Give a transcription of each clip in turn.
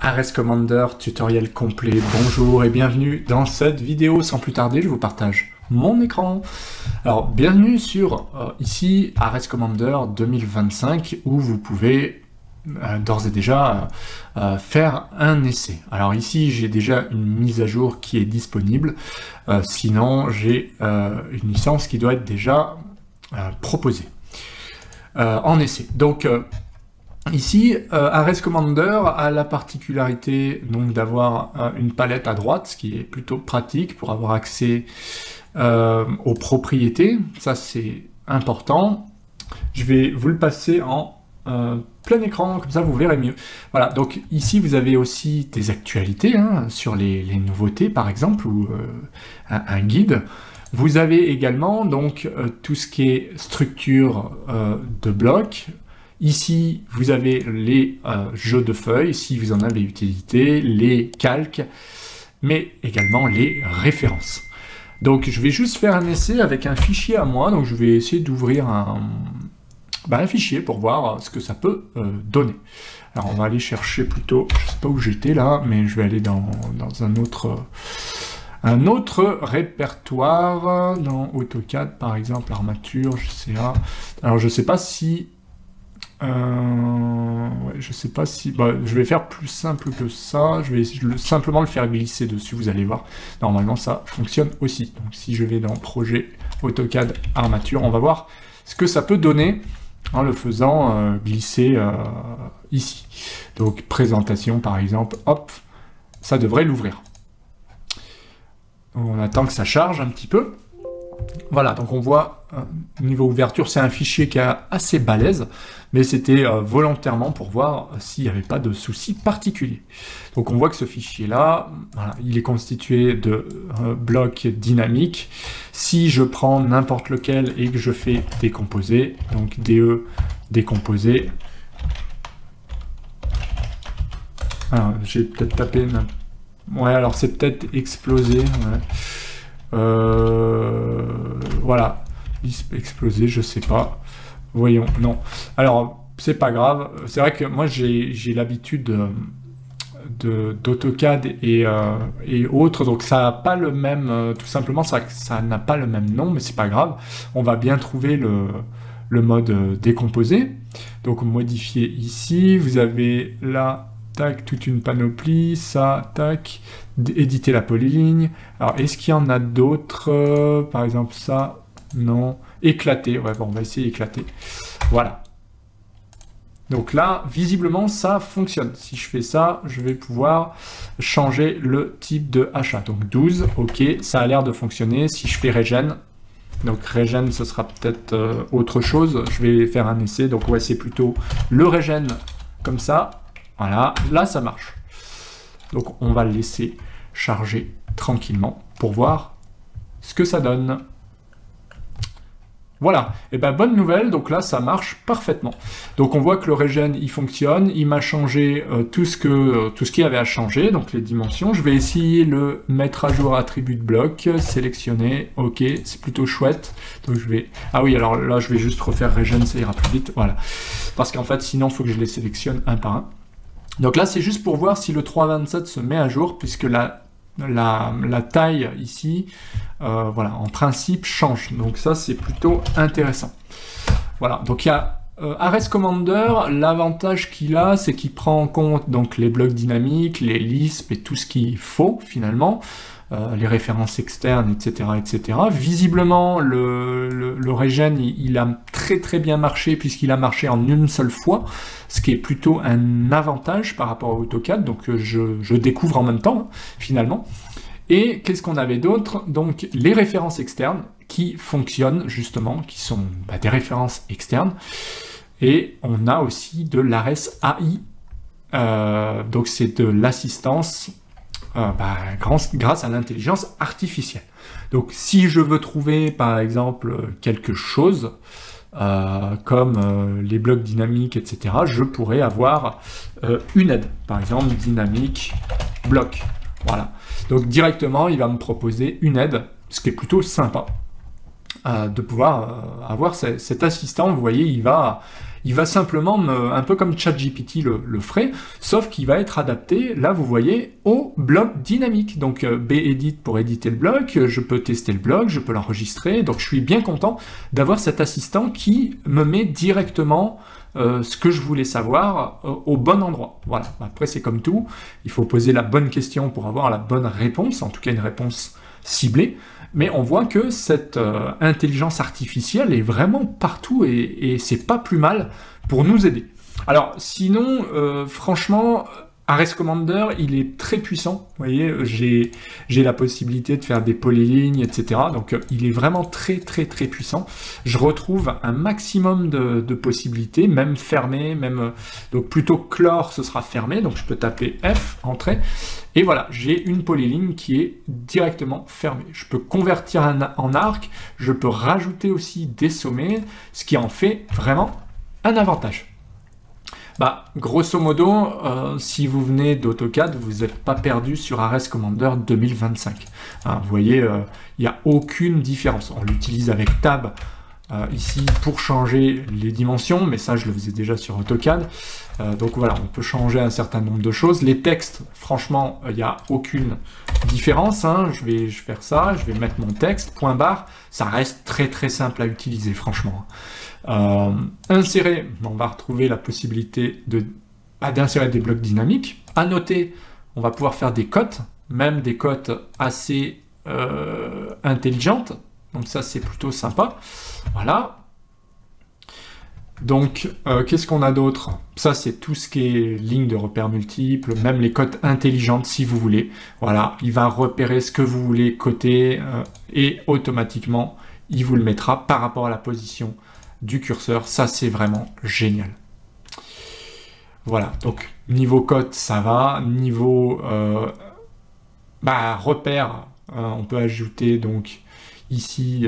Ares Commander, tutoriel complet, bonjour et bienvenue dans cette vidéo. Sans plus tarder, je vous partage mon écran. Alors, bienvenue sur ici Ares Commander 2025 où vous pouvez d'ores et déjà faire un essai. Alors ici, j'ai déjà une mise à jour qui est disponible, sinon j'ai une licence qui doit être déjà proposée en essai. Donc, ici, Ares Commander a la particularité donc d'avoir une palette à droite, ce qui est plutôt pratique pour avoir accès aux propriétés. Ça, c'est important. Je vais vous le passer en plein écran, comme ça vous verrez mieux. Voilà, donc ici, vous avez aussi des actualités sur les nouveautés, par exemple, ou un guide. Vous avez également donc tout ce qui est structure de blocs. Ici, vous avez les jeux de feuilles, si vous en avez utilité, les calques, mais également les références. Donc, je vais juste faire un essai avec un fichier à moi. Donc, je vais essayer d'ouvrir un fichier pour voir ce que ça peut donner. Alors, on va aller chercher plutôt, je ne sais pas où j'étais là, mais je vais aller dans un autre répertoire, dans AutoCAD, par exemple, armature, GCA. Alors, je ne sais pas si... je sais pas si... je vais faire plus simple que ça. Je vais simplement le faire glisser dessus, vous allez voir. Normalement, ça fonctionne aussi. Donc, si je vais dans Projet AutoCAD Armature, on va voir ce que ça peut donner en le faisant glisser ici. Donc, présentation, par exemple. Hop, ça devrait l'ouvrir. On attend que ça charge un petit peu. Voilà, donc on voit, niveau ouverture, c'est un fichier qui est assez balèze, mais c'était volontairement pour voir s'il n'y avait pas de soucis particuliers. Donc on voit que ce fichier-là, voilà, il est constitué de blocs dynamiques. Si je prends n'importe lequel et que je fais décomposer, donc DE décomposer, j'ai peut-être tapé... Ouais, alors c'est peut-être explosé, ouais. Voilà, exploser, je sais pas. Voyons, non. Alors, c'est pas grave. C'est vrai que moi, j'ai l'habitude d'AutoCAD et autres, donc ça n'a pas le même... tout simplement, ça n'a pas le même nom, mais c'est pas grave. On va bien trouver le mode décomposé. Donc, modifier ici. Vous avez là... Tac, toute une panoplie, ça, tac, éditer la polyligne. Alors, est-ce qu'il y en a d'autres par exemple, ça, non. Éclater, ouais, bon, on va essayer éclater. Voilà. Donc là, visiblement, ça fonctionne. Si je fais ça, je vais pouvoir changer le type de achat. Donc 12, ok, ça a l'air de fonctionner. Si je fais Regen, donc Regen, ce sera peut-être autre chose. Je vais faire un essai, donc ouais, c'est plutôt le Regen comme ça. Voilà, là ça marche. Donc on va le laisser charger tranquillement pour voir ce que ça donne. Voilà, et ben bonne nouvelle, donc là ça marche parfaitement. Donc on voit que le Regen il fonctionne, il m'a changé tout ce qu'il y avait à changer, donc les dimensions. Je vais essayer le mettre à jour attribut de bloc, sélectionner, ok, c'est plutôt chouette. Donc je vais... Ah oui, alors là je vais juste refaire Regen, ça ira plus vite, voilà. Parce qu'en fait sinon il faut que je les sélectionne un par un. Donc là, c'est juste pour voir si le 3.27 se met à jour, puisque la taille ici, voilà, en principe, change. Donc ça, c'est plutôt intéressant. Voilà, donc il y a Ares Commander, l'avantage qu'il a, c'est qu'il prend en compte donc, les blocs dynamiques, les Lisp et tout ce qu'il faut, finalement, les références externes, etc., etc. Visiblement, le Regen, il a très bien marché, puisqu'il a marché en une seule fois, ce qui est plutôt un avantage par rapport à AutoCAD, donc je découvre en même temps, finalement. Et qu'est-ce qu'on avait d'autre? Donc les références externes qui fonctionnent justement, qui sont des références externes. Et on a aussi de l'Ares AI, donc c'est de l'assistance grâce à l'intelligence artificielle. Donc si je veux trouver par exemple quelque chose, comme les blocs dynamiques, etc., je pourrais avoir une aide, par exemple dynamique bloc. Voilà. Donc directement, il va me proposer une aide, ce qui est plutôt sympa de pouvoir avoir cet assistant. Vous voyez, il va il va simplement, un peu comme ChatGPT le ferait, sauf qu'il va être adapté, là vous voyez, au blog dynamique. Donc Bedit pour éditer le blog, je peux tester le blog, je peux l'enregistrer, donc je suis bien content d'avoir cet assistant qui me met directement ce que je voulais savoir au bon endroit. Voilà, après c'est comme tout, il faut poser la bonne question pour avoir la bonne réponse, en tout cas une réponse ciblée, mais on voit que cette intelligence artificielle est vraiment partout et c'est pas plus mal pour nous aider. Alors sinon, franchement, Ares Commander, il est très puissant, vous voyez, j'ai la possibilité de faire des polylignes, etc. Donc il est vraiment très puissant. Je retrouve un maximum de possibilités, même fermé, même donc plutôt clore, ce sera fermé, donc je peux taper F, entrée, et voilà, j'ai une polyligne qui est directement fermée. Je peux convertir en arc, je peux rajouter aussi des sommets, ce qui en fait vraiment un avantage. Bah, grosso modo, si vous venez d'AutoCAD, vous n'êtes pas perdu sur Ares Commander 2025. Hein, vous voyez, il n'y a aucune différence. On l'utilise avec Tab ici pour changer les dimensions, mais ça je le faisais déjà sur AutoCAD. Donc voilà, on peut changer un certain nombre de choses. Les textes, franchement, il n'y a aucune différence. Hein. Je vais faire ça, je vais mettre mon texte, point barre. Ça reste très simple à utiliser, franchement. Insérer, on va retrouver la possibilité d'insérer des blocs dynamiques. À noter, on va pouvoir faire des cotes, même des cotes assez intelligentes. Donc ça, c'est plutôt sympa. Voilà. Donc, qu'est-ce qu'on a d'autre? Ça, c'est tout ce qui est ligne de repères multiples, même les cotes intelligentes, si vous voulez. Voilà, il va repérer ce que vous voulez coter et automatiquement, il vous le mettra par rapport à la position du curseur. Ça, c'est vraiment génial. Voilà, donc niveau cote, ça va. Niveau repères, on peut ajouter donc ici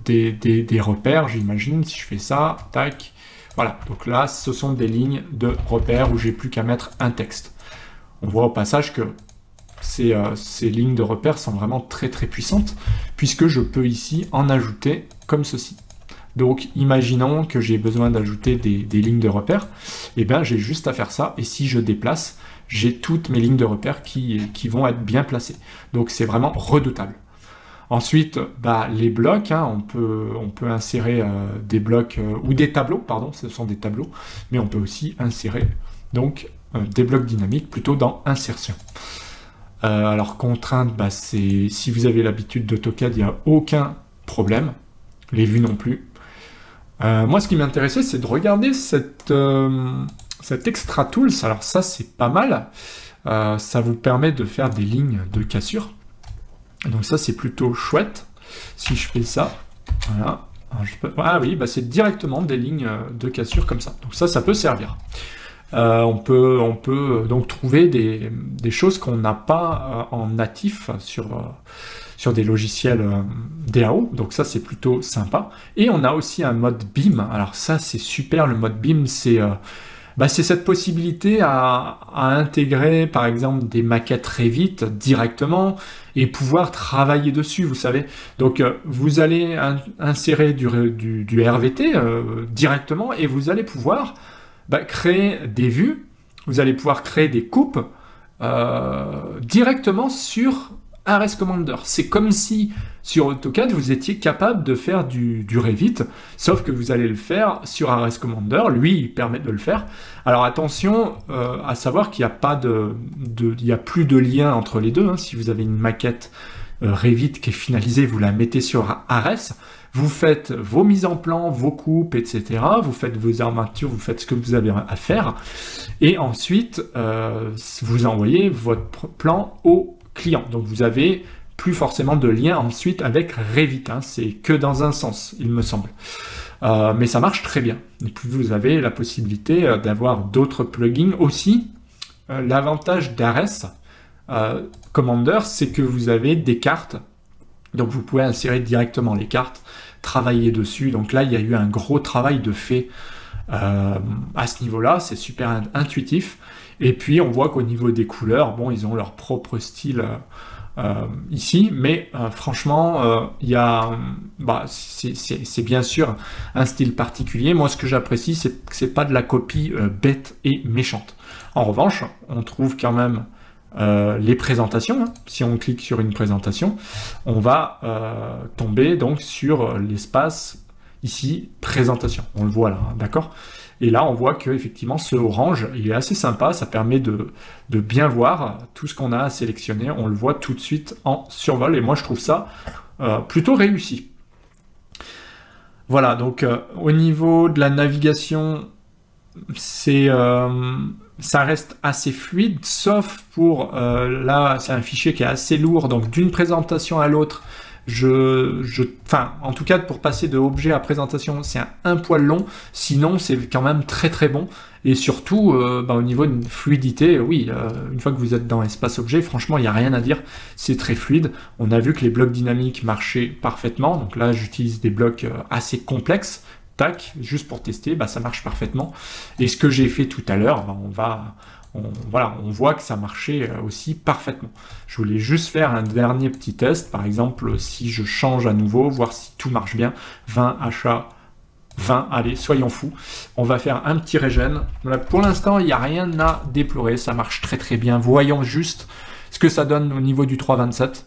des repères, j'imagine, si je fais ça, tac, voilà, donc là, ce sont des lignes de repères où j'ai plus qu'à mettre un texte. On voit au passage que ces lignes de repères sont vraiment très puissantes, puisque je peux ici en ajouter comme ceci. Donc, imaginons que j'ai besoin d'ajouter des lignes de repères, et bien j'ai juste à faire ça, et si je déplace, j'ai toutes mes lignes de repères qui vont être bien placées. Donc c'est vraiment redoutable. Ensuite, les blocs, hein, on peut insérer des blocs, ou des tableaux, pardon, ce sont des tableaux, mais on peut aussi insérer donc des blocs dynamiques plutôt dans insertion. Alors contrainte, c'est si vous avez l'habitude d'AutoCAD, il n'y a aucun problème, les vues non plus. Moi, ce qui m'intéressait, c'est de regarder cet Extra Tools. Alors ça, c'est pas mal. Ça vous permet de faire des lignes de cassure. Donc ça, c'est plutôt chouette. Si je fais ça, voilà. Ah oui, c'est directement des lignes de cassure comme ça. Donc ça peut servir. On peut donc trouver des choses qu'on n'a pas en natif sur des logiciels DAO, donc ça c'est plutôt sympa. Et on a aussi un mode BIM. Alors ça c'est super, le mode BIM, c'est cette possibilité à intégrer par exemple des maquettes Revit directement et pouvoir travailler dessus, vous savez. Donc vous allez insérer du RVT directement et vous allez pouvoir créer des vues, vous allez pouvoir créer des coupes directement sur Ares Commander. C'est comme si sur AutoCAD vous étiez capable de faire du Revit, sauf que vous allez le faire sur Ares Commander. Lui, il permet de le faire. Alors attention à savoir qu'il n'y a pas il y a plus de lien entre les deux. Hein. Si vous avez une maquette Revit qui est finalisée, vous la mettez sur Ares. Vous faites vos mises en plan, vos coupes, etc. Vous faites vos armatures, vous faites ce que vous avez à faire. Et ensuite, vous envoyez votre plan au client. Donc vous avez plus forcément de lien ensuite avec Revit. Hein. C'est que dans un sens, il me semble. Mais ça marche très bien. Et puis vous avez la possibilité d'avoir d'autres plugins aussi. L'avantage d'Ares Commander, c'est que vous avez des cartes. Donc vous pouvez insérer directement les cartes, travailler dessus. Donc là, il y a eu un gros travail de fait à ce niveau-là. C'est super intuitif. Et puis on voit qu'au niveau des couleurs, bon, ils ont leur propre style ici, mais franchement, c'est bien sûr un style particulier. Moi, ce que j'apprécie, c'est que c'est pas de la copie bête et méchante. En revanche, on trouve quand même les présentations. Hein. Si on clique sur une présentation, on va tomber donc sur l'espace ici, présentation. On le voit là, hein, d'accord? Et là, on voit que effectivement, ce orange, il est assez sympa. Ça permet de bien voir tout ce qu'on a à sélectionner. On le voit tout de suite en survol. Et moi, je trouve ça plutôt réussi. Voilà, donc au niveau de la navigation, ça reste assez fluide, sauf pour, là, c'est un fichier qui est assez lourd. Donc d'une présentation à l'autre, en tout cas, pour passer de objet à présentation, c'est un poil long. Sinon, c'est quand même très très bon. Et surtout, au niveau de fluidité, oui, une fois que vous êtes dans espace objet, franchement, il n'y a rien à dire. C'est très fluide. On a vu que les blocs dynamiques marchaient parfaitement. Donc là, j'utilise des blocs assez complexes. Tac, juste pour tester, ça marche parfaitement. Et ce que j'ai fait tout à l'heure, on voit que ça marchait aussi parfaitement. Je voulais juste faire un dernier petit test. Par exemple, si je change à nouveau, voir si tout marche bien. 20 achats, 20, allez, soyons fous. On va faire un petit regen. Voilà, pour l'instant, il n'y a rien à déplorer. Ça marche très très bien. Voyons juste ce que ça donne au niveau du 3,27.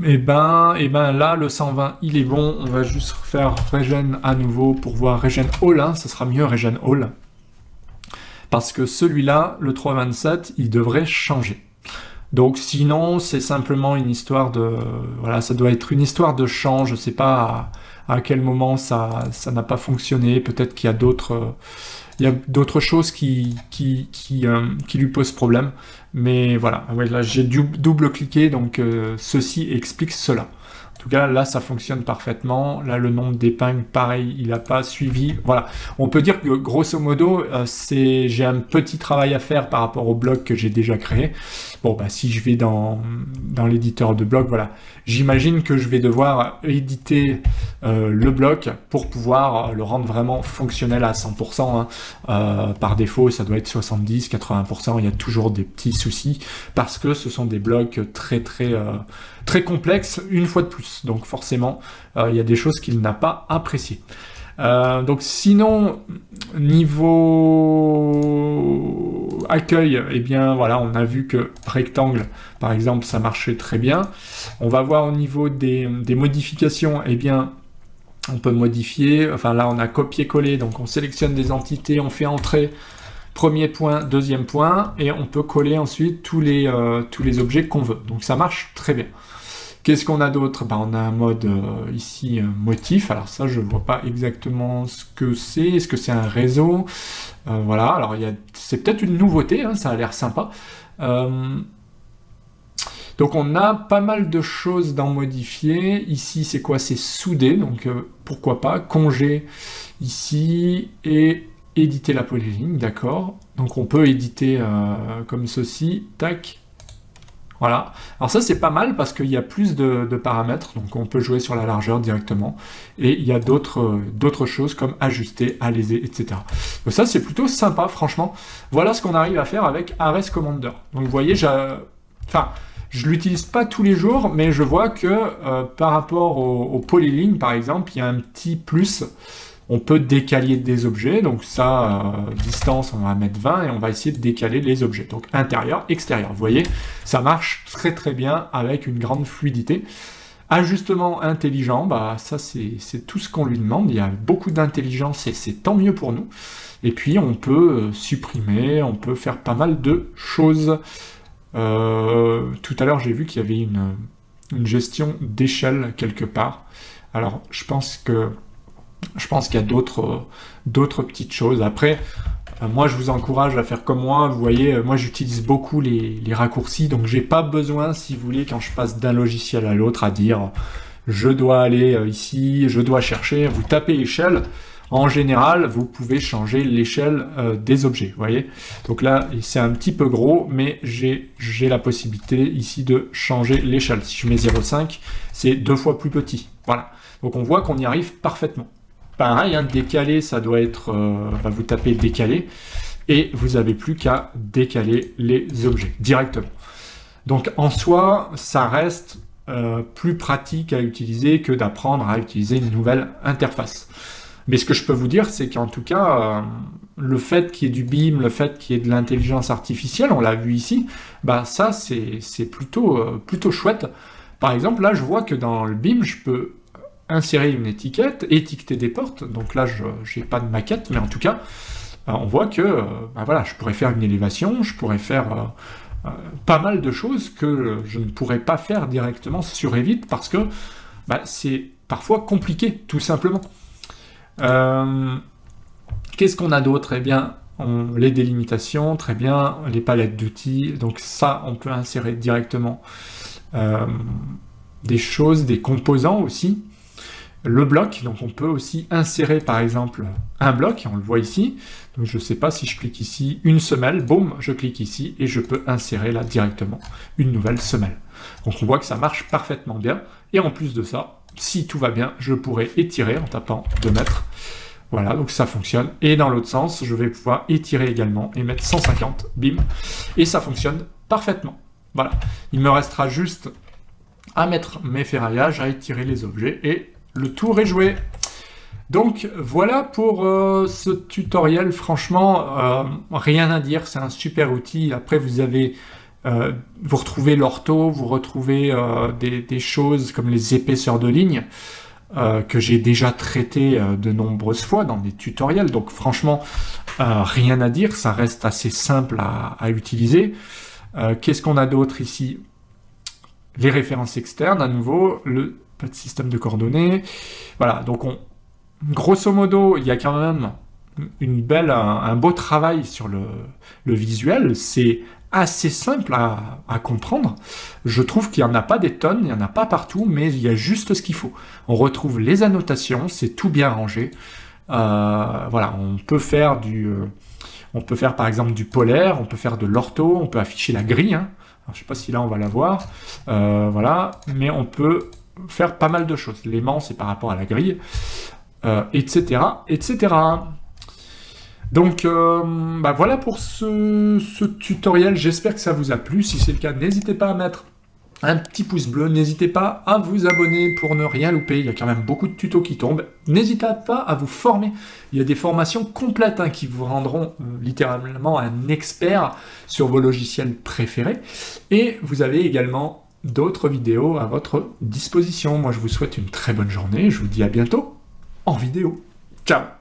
Et ben là, le 120, il est bon. On va juste faire regen à nouveau pour voir regen all. Hein, ça sera mieux regen all. Parce que celui-là, le 3,27, il devrait changer. Donc sinon, c'est simplement une histoire de... Voilà, ça doit être une histoire de change. Je sais pas à quel moment ça n'a pas fonctionné. Peut-être qu'il y a d'autres... choses qui lui posent problème. Mais voilà, ouais, là j'ai double-cliqué, donc ceci explique cela. En tout cas, là, ça fonctionne parfaitement. Là, le nombre d'épingles, pareil, il n'a pas suivi. Voilà, on peut dire que, grosso modo, j'ai un petit travail à faire par rapport au bloc que j'ai déjà créé. Bon, si je vais dans l'éditeur de bloc, voilà, j'imagine que je vais devoir éditer le bloc pour pouvoir le rendre vraiment fonctionnel à 100%. Hein. Par défaut, ça doit être 70, 80%. Il y a toujours des petits soucis parce que ce sont des blocs très, très... très complexe une fois de plus, donc forcément il y a des choses qu'il n'a pas appréciées. Donc sinon, niveau accueil, eh bien voilà, on a vu que rectangle par exemple ça marchait très bien. On va voir au niveau des modifications, eh bien on peut modifier, enfin là on a copier-coller, donc on sélectionne des entités, on fait entrer premier point, deuxième point, et on peut coller ensuite tous les objets qu'on veut. Donc ça marche très bien. Qu'est-ce qu'on a d'autre? On a un mode ici motif. Alors ça, je ne vois pas exactement ce que c'est. Est-ce que c'est un réseau? Voilà. Alors c'est peut-être une nouveauté. Hein, ça a l'air sympa. Donc on a pas mal de choses d'en modifier. Ici, c'est quoi? C'est soudé. Donc pourquoi pas congé ici et éditer la polyligne. D'accord. Donc on peut éditer comme ceci. Tac. Voilà, alors ça c'est pas mal parce qu'il y a plus de paramètres, donc on peut jouer sur la largeur directement, et il y a d'autres choses comme ajuster, alléger, etc. Donc ça c'est plutôt sympa, franchement. Voilà ce qu'on arrive à faire avec Ares Commander. Donc vous voyez, je l'utilise pas tous les jours, mais je vois que par rapport au polyline par exemple, il y a un petit plus. On peut décaler des objets, donc ça, distance, on va mettre 20 et on va essayer de décaler les objets. Donc intérieur, extérieur. Vous voyez, ça marche très très bien avec une grande fluidité. Ajustement intelligent, ça c'est tout ce qu'on lui demande. Il y a beaucoup d'intelligence et c'est tant mieux pour nous. Et puis on peut supprimer, on peut faire pas mal de choses. Tout à l'heure j'ai vu qu'il y avait une gestion d'échelle quelque part. Alors je pense qu'il y a d'autres petites choses. Après, moi, je vous encourage à faire comme moi. Vous voyez, moi, j'utilise beaucoup les raccourcis. Donc, j'ai pas besoin, si vous voulez, quand je passe d'un logiciel à l'autre, à dire je dois aller ici, je dois chercher. Vous tapez échelle. En général, vous pouvez changer l'échelle des objets. Vous voyez. Donc là, c'est un petit peu gros, mais j'ai la possibilité ici de changer l'échelle. Si je mets 0,5, c'est 2 fois plus petit. Voilà. Donc, on voit qu'on y arrive parfaitement. Pareil, hein, décaler, ça doit être... vous tapez décaler. et vous n'avez plus qu'à décaler les objets directement. Donc en soi, ça reste plus pratique à utiliser que d'apprendre à utiliser une nouvelle interface. Mais ce que je peux vous dire, c'est qu'en tout cas, le fait qu'il y ait du BIM, le fait qu'il y ait de l'intelligence artificielle, on l'a vu ici, bah ça c'est plutôt chouette. Par exemple, là je vois que dans le BIM, je peux insérer une étiquette, étiqueter des portes, donc là je n'ai pas de maquette, mais en tout cas, on voit que bah voilà, je pourrais faire une élévation, je pourrais faire pas mal de choses que je ne pourrais pas faire directement sur Revit parce que bah, c'est parfois compliqué, tout simplement. Qu'est-ce qu'on a d'autre? Eh bien, les délimitations, très bien, les palettes d'outils, donc ça, on peut insérer directement des choses, des composants aussi. Le bloc, donc on peut aussi insérer par exemple un bloc, on le voit ici, donc je ne sais pas si je clique ici, une semelle, boum, je clique ici et je peux insérer là directement une nouvelle semelle. Donc on voit que ça marche parfaitement bien, et en plus de ça, si tout va bien, je pourrais étirer en tapant 2 mètres, voilà, donc ça fonctionne, et dans l'autre sens, je vais pouvoir étirer également et mettre 150, bim, et ça fonctionne parfaitement. Voilà, il me restera juste à mettre mes ferraillages, à étirer les objets, et le tour est joué. Donc voilà pour ce tutoriel, franchement, rien à dire, c'est un super outil. Après vous avez, vous retrouvez l'ortho, vous retrouvez des choses comme les épaisseurs de ligne, que j'ai déjà traité de nombreuses fois dans des tutoriels, donc franchement, rien à dire, ça reste assez simple à utiliser. Qu'est-ce qu'on a d'autre ici? Les références externes, à nouveau, le système de coordonnées, voilà, donc grosso modo, il y a quand même un beau travail sur le visuel, c'est assez simple à comprendre, je trouve qu'il n'y en a pas des tonnes, il n'y en a pas partout, mais il y a juste ce qu'il faut. On retrouve les annotations, c'est tout bien rangé, voilà, on peut faire par exemple du polaire, on peut faire de l'ortho, on peut afficher la grille, hein. Alors, je ne sais pas si là on va la voir, voilà, mais on peut faire pas mal de choses. L'aimant, c'est par rapport à la grille, etc., etc. Donc, bah voilà pour ce tutoriel. J'espère que ça vous a plu. Si c'est le cas, n'hésitez pas à mettre un petit pouce bleu. N'hésitez pas à vous abonner pour ne rien louper. Il y a quand même beaucoup de tutos qui tombent. N'hésitez pas à vous former. Il y a des formations complètes qui vous rendront littéralement un expert sur vos logiciels préférés. Et vous avez également d'autres vidéos à votre disposition. Moi, je vous souhaite une très bonne journée. Je vous dis à bientôt en vidéo. Ciao!